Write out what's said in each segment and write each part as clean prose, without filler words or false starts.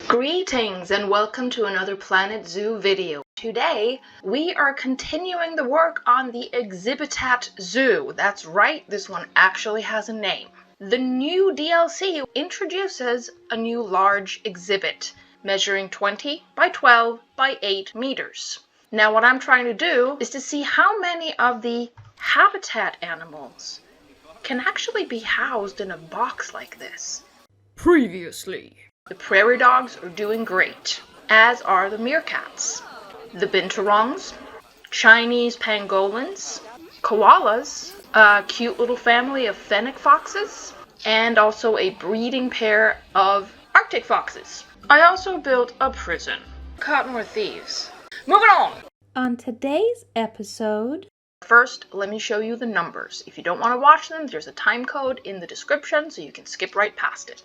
Greetings and welcome to another Planet Zoo video. Today, we are continuing the work on the Exhibitat Zoo. That's right, this one actually has a name. The new DLC introduces a new large exhibit, measuring 20 by 12 by 8 meters. Now what I'm trying to do is to see how many of the habitat animals can actually be housed in a box like this. Previously. The prairie dogs are doing great, as are the meerkats. The binturongs, Chinese pangolins, koalas, a cute little family of fennec foxes, and also a breeding pair of Arctic foxes. I also built a prison. Caught more thieves. Moving on! On today's episode... First, let me show you the numbers. If you don't want to watch them, there's a time code in the description so you can skip right past it.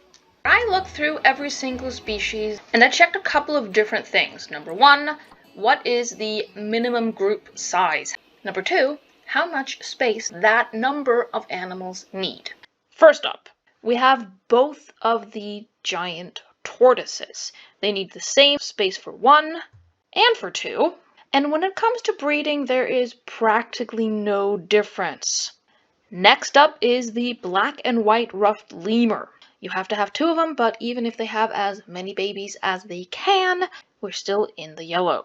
I looked through every single species and I checked a couple of different things. Number one, what is the minimum group size? Number two, how much space that number of animals need. First up, we have both of the giant tortoises. They need the same space for one and for two. And when it comes to breeding, there is practically no difference. Next up is the black and white ruffed lemur. You have to have two of them, but even if they have as many babies as they can, we're still in the yellow.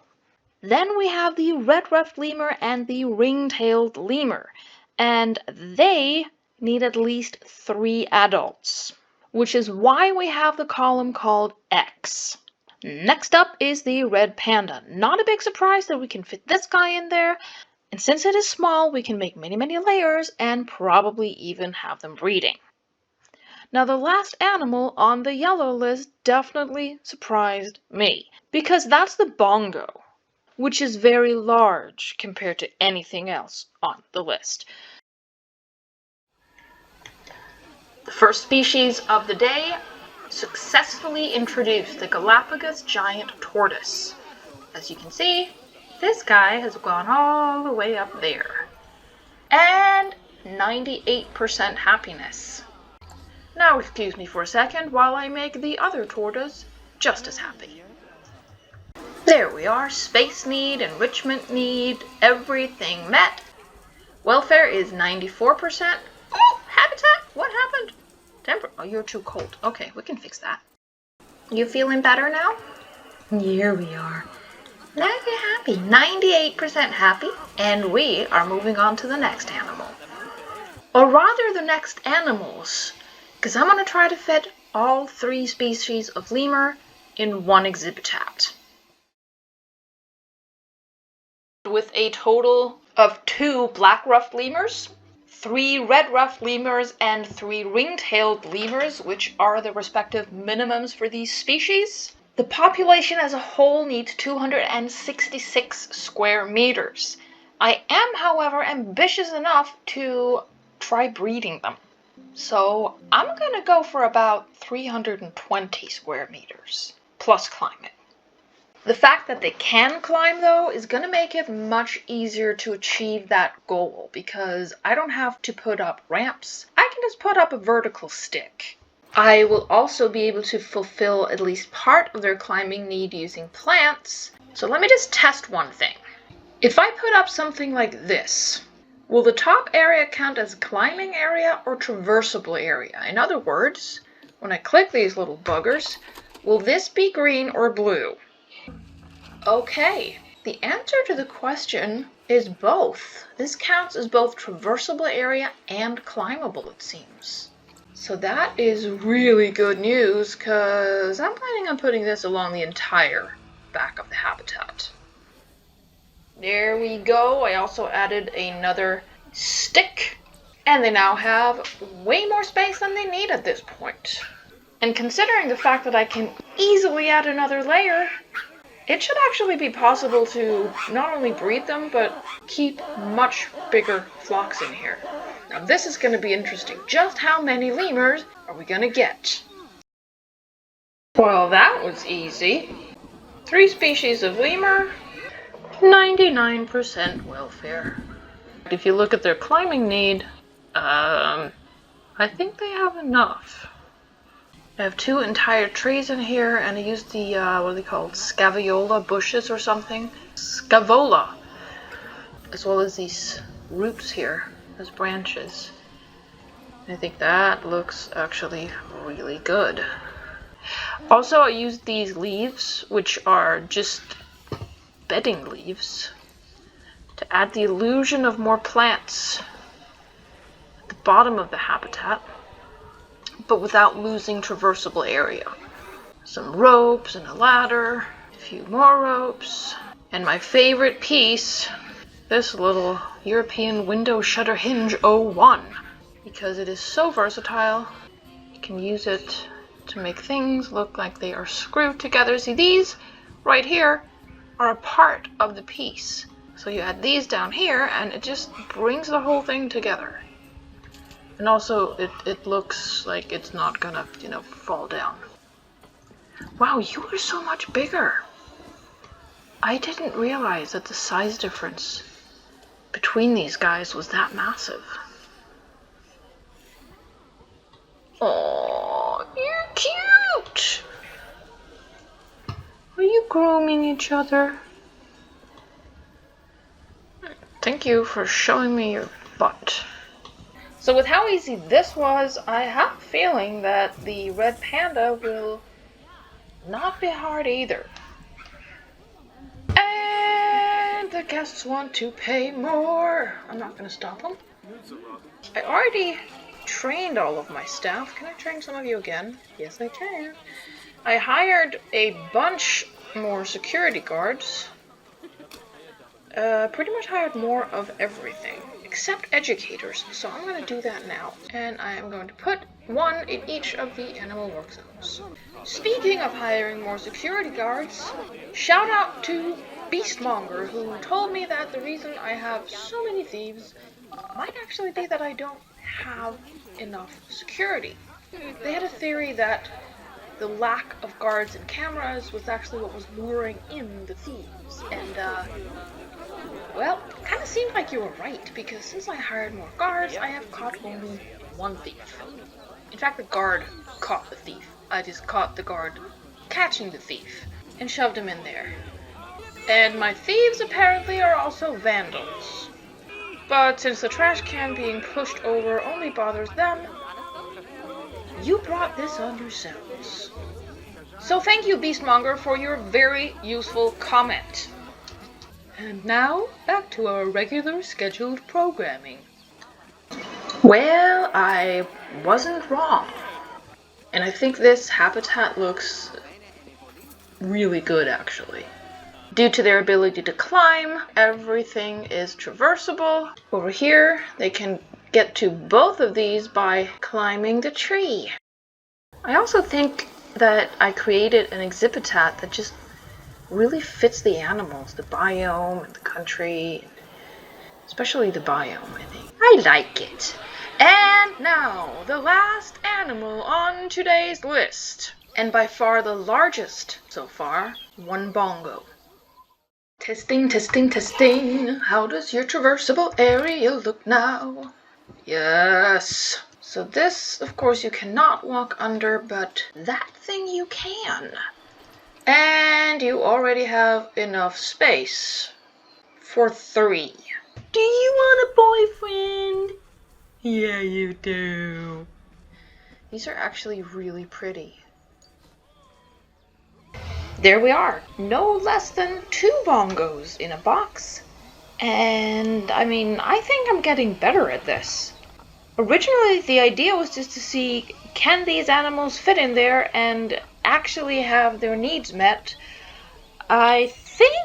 Then we have the red ruffed lemur and the ring-tailed lemur, and they need at least 3 adults, which is why we have the column called X. Next up is the red panda. Not a big surprise that we can fit this guy in there, and since it is small, we can make many layers and probably even have them breeding. Now the last animal on the yellow list definitely surprised me, because that's the bongo, which is very large compared to anything else on the list. The first species of the day successfully introduced the Galapagos giant tortoise. As you can see, this guy has gone all the way up there. And 98% happiness. Now excuse me for a second while I make the other tortoise just as happy. There we are, space need, enrichment need, everything met. Welfare is 94%. Oh, habitat, what happened? Oh, you're too cold. Okay, we can fix that. You feeling better now? Here we are. Now you're happy, 98% happy, and we are moving on to the next animal. Or rather the next animals. Because I'm going to try to fit all 3 species of lemur in one exhibitat. With a total of 2 black ruffed lemurs, 3 red ruffed lemurs, and 3 ring-tailed lemurs, which are the respective minimums for these species. The population as a whole needs 266 square meters. I am, however, ambitious enough to try breeding them. So I'm going to go for about 320 square meters, plus climbing. The fact that they can climb, though, is going to make it much easier to achieve that goal, because I don't have to put up ramps. I can just put up a vertical stick. I will also be able to fulfill at least part of their climbing need using plants. So let me just test one thing. If I put up something like this, will the top area count as climbing area or traversable area? In other words, when I click these little buggers, will this be green or blue? Okay, the answer to the question is both. This counts as both traversable area and climbable, it seems. So that is really good news, because I'm planning on putting this along the entire back of the habitat. There we go. I also added another stick, and they now have way more space than they need at this point. And considering the fact that I can easily add another layer, it should actually be possible to not only breed them, but keep much bigger flocks in here. Now this is going to be interesting. Just how many lemurs are we going to get? Well, that was easy. 3 species of lemur, 99% welfare. If you look at their climbing need, I think they have enough. I have 2 entire trees in here, and I used the, what are they called? Scaviola bushes or something? Scavola! As well as these roots here, as branches. I think that looks actually really good. Also, I used these leaves, which are just bedding leaves, to add the illusion of more plants at the bottom of the habitat, but without losing traversable area. Some ropes and a ladder, a few more ropes, and my favorite piece, this little European window shutter hinge 01, because it is so versatile. You can use it to make things look like they are screwed together. See, these right here are a part of the piece. So you add these down here and it just brings the whole thing together. And also it looks like it's not gonna, fall down. Wow, you are so much bigger. I didn't realize that the size difference between these guys was that massive. Oh, you're cute! Are you grooming each other? Thank you for showing me your butt. So with how easy this was, I have a feeling that the red panda will not be hard either. And the guests want to pay more. I'm not going to stop them. I already trained all of my staff. Can I train some of you again? Yes, I can. I hired a bunch more security guards. Pretty much hired more of everything, except educators, so I'm going to do that now. And I am going to put 1 in each of the animal work zones. Speaking of hiring more security guards, shout out to Beastmonger, who told me that the reason I have so many thieves might actually be that I don't have enough security. They had a theory that the lack of guards and cameras was actually what was luring in the thieves, and well, it kind of seemed like you were right, because since I hired more guards, I have caught only 1 thief. In fact, the guard caught the thief. I just caught the guard catching the thief and shoved him in there. And my thieves apparently are also vandals. But since the trash can being pushed over only bothers them, you brought this on yourselves. So thank you, Beastmonger, for your very useful comment. And now, back to our regular scheduled programming. Well, I wasn't wrong. And I think this habitat looks really good, actually. Due to their ability to climb, everything is traversable. Over here, they can get to both of these by climbing the tree. I also think that I created an exhibitat that just really fits the animals, the biome and the country, especially the biome, I think. I like it. And now, the last animal on today's list, and by far the largest so far, 1 bongo. Testing, testing, testing. How does your traversable area look now? Yes. So this, of course, you cannot walk under, but that thing you can. And you already have enough space for 3. Do you want a boyfriend? Yeah, you do. These are actually really pretty. There we are. No less than 2 bongos in a box. And I mean, I think I'm getting better at this. Originally, the idea was just to see, can these animals fit in there and actually have their needs met? I think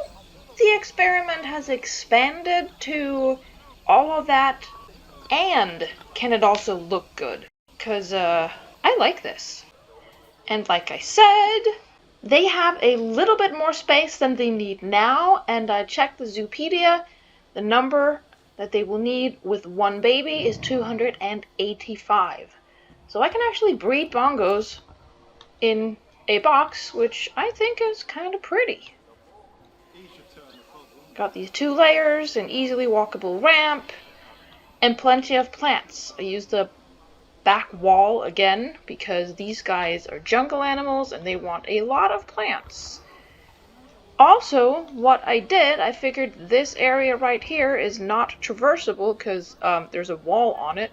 the experiment has expanded to all of that, and can it also look good? Because I like this. And like I said, they have a little bit more space than they need now, and I checked the Zoopedia. The number that they will need with 1 baby is 285. So I can actually breed bongos in a box, which I think is kind of pretty. Got these 2 layers, an easily walkable ramp, and plenty of plants. I used the back wall again because these guys are jungle animals and they want a lot of plants. Also, what I did, I figured this area right here is not traversable because there's a wall on it.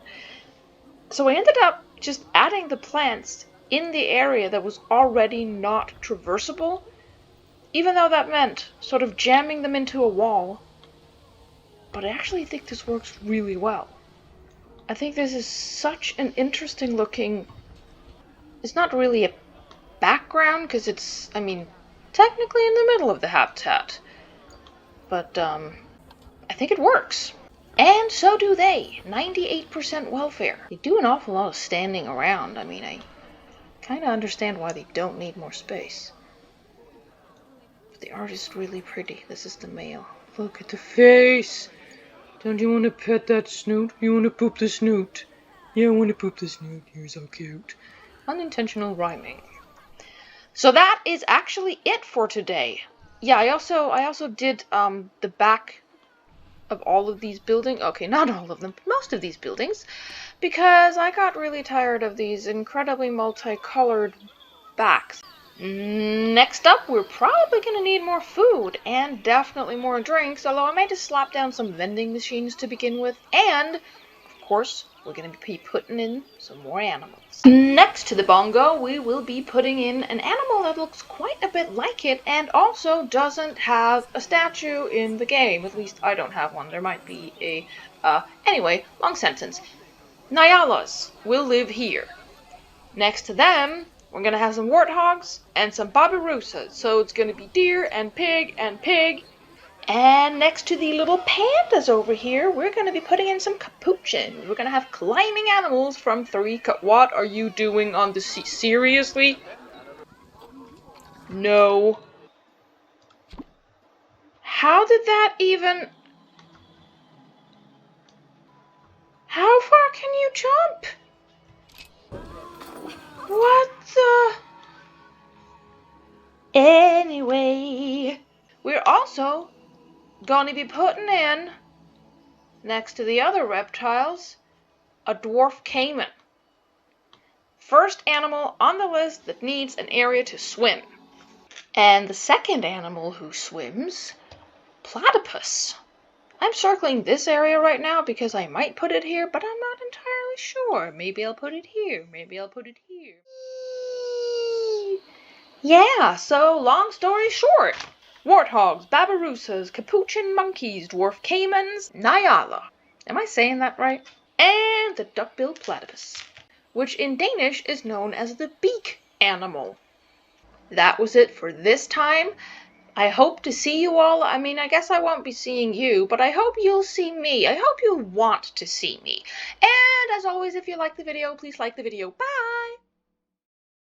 So I ended up just adding the plants in the area that was already not traversable, even though that meant sort of jamming them into a wall. But I actually think this works really well. I think this is such an interesting looking... It's not really a background because it's, I mean, technically in the middle of the habitat. But I think it works. And so do they. 98% welfare. They do an awful lot of standing around. I mean, I kind of understand why they don't need more space. But the art is really pretty. This is the male. Look at the face. Don't you want to pet that snoot? You want to poop the snoot? Yeah, I want to poop the snoot. You're so cute. Unintentional rhyming. So that is actually it for today. Yeah, I also did the back of all of these buildings. Okay, not all of them, but most of these buildings, because I got really tired of these incredibly multicolored backs. Next up, we're probably going to need more food and definitely more drinks, although I might just slap down some vending machines to begin with, and of course, we're going to be putting in some more animals. Next to the bongo, we will be putting in an animal that looks quite a bit like it and also doesn't have a statue in the game. At least I don't have one. There might be a... Anyway, long sentence. Nyalas will live here. Next to them, we're going to have some warthogs and some babirusa. So it's going to be deer and pig and pig. And next to the little pandas over here, we're going to be putting in some capuchins. We're going to have climbing animals from 3... What are you doing on the sea? Seriously? No. How did that even... How far can you jump? What the... Anyway, we're also going to be putting in, next to the other reptiles, a dwarf caiman. First animal on the list that needs an area to swim. And the second animal who swims, platypus. I'm circling this area right now because I might put it here, but I'm not entirely sure. Maybe I'll put it here. Maybe I'll put it here. Yeah, so long story short. Warthogs, babirusas, capuchin monkeys, dwarf caimans, Nyala. Am I saying that right? And the duck-billed platypus, which in Danish is known as the beak animal. That was it for this time. I hope to see you all. I mean, I guess I won't be seeing you, but I hope you'll see me. I hope you'll want to see me. And as always, if you like the video, please like the video. Bye!